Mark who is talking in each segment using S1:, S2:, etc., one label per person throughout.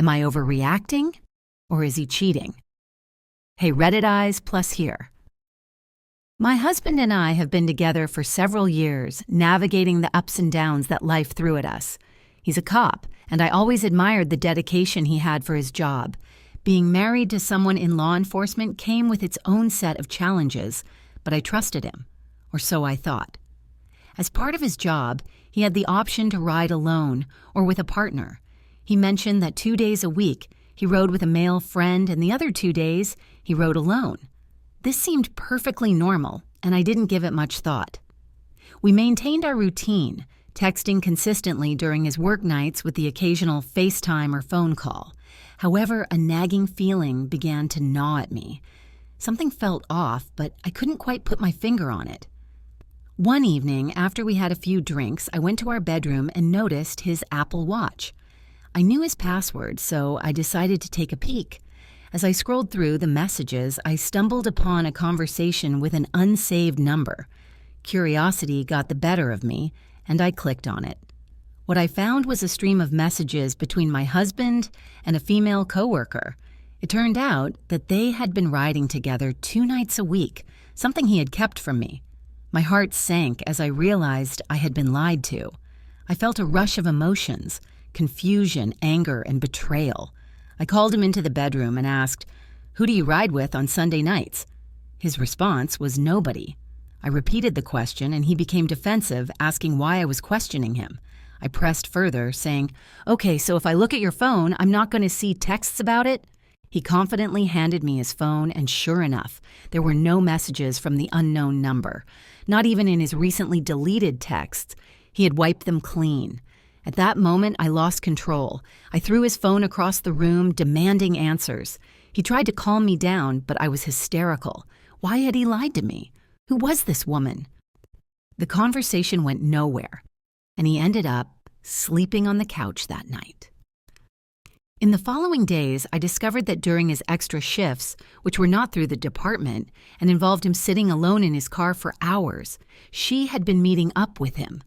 S1: Am I overreacting? Or is he cheating? Hey, Reddit eyes plus here. My husband and I have been together for several years, navigating the ups and downs that life threw at us. He's a cop, and I always admired the dedication he had for his job. Being married to someone in law enforcement came with its own set of challenges, but I trusted him, or so I thought. As part of his job, he had the option to ride alone or with a partner. He mentioned that 2 days a week he rode with a male friend, and the other 2 days he rode alone. This seemed perfectly normal, and I didn't give it much thought. We maintained our routine, texting consistently during his work nights with the occasional FaceTime or phone call. However, a nagging feeling began to gnaw at me. Something felt off, but I couldn't quite put my finger on it. One evening, after we had a few drinks, I went to our bedroom and noticed his Apple Watch. I knew his password, so I decided to take a peek. As I scrolled through the messages, I stumbled upon a conversation with an unsaved number. Curiosity got the better of me, and I clicked on it. What I found was a stream of messages between my husband and a female coworker. It turned out that they had been riding together 2 nights a week, something he had kept from me. My heart sank as I realized I had been lied to. I felt a rush of emotions, confusion, anger, and betrayal. I called him into the bedroom and asked, "Who do you ride with on Sunday nights?" His response was nobody. I repeated the question and he became defensive, asking why I was questioning him. I pressed further, saying, "Okay, so if I look at your phone, I'm not going to see texts about it?" He confidently handed me his phone, and sure enough, there were no messages from the unknown number. Not even in his recently deleted texts. He had wiped them clean. At that moment, I lost control. I threw his phone across the room, demanding answers. He tried to calm me down, but I was hysterical. Why had he lied to me? Who was this woman? The conversation went nowhere, and he ended up sleeping on the couch that night. In the following days, I discovered that during his extra shifts, which were not through the department and involved him sitting alone in his car for hours, she had been meeting up with him.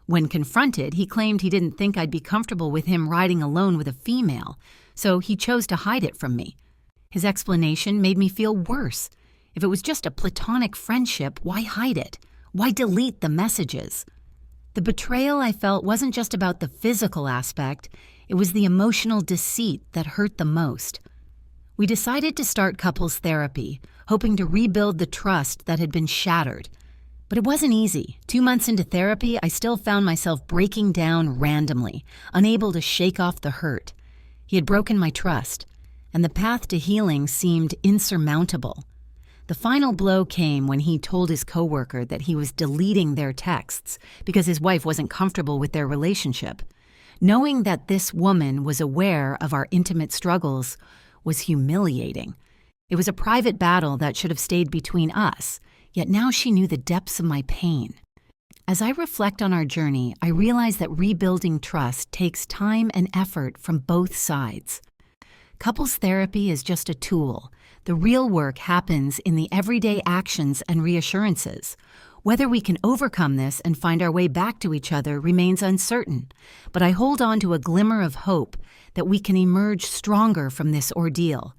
S1: When confronted, he claimed he didn't think I'd be comfortable with him riding alone with a female, so he chose to hide it from me. His explanation made me feel worse. If it was just a platonic friendship, why hide it? Why delete the messages? The betrayal I felt wasn't just about the physical aspect, it was the emotional deceit that hurt the most. We decided to start couples therapy, hoping to rebuild the trust that had been shattered. But it wasn't easy. 2 months into therapy, I still found myself breaking down randomly, unable to shake off the hurt. He had broken my trust, and the path to healing seemed insurmountable. The final blow came when he told his coworker that he was deleting their texts because his wife wasn't comfortable with their relationship. Knowing that this woman was aware of our intimate struggles was humiliating. It was a private battle that should have stayed between us, yet now she knew the depths of my pain. As I reflect on our journey, I realize that rebuilding trust takes time and effort from both sides. Couples therapy is just a tool. The real work happens in the everyday actions and reassurances. Whether we can overcome this and find our way back to each other remains uncertain, but I hold on to a glimmer of hope that we can emerge stronger from this ordeal.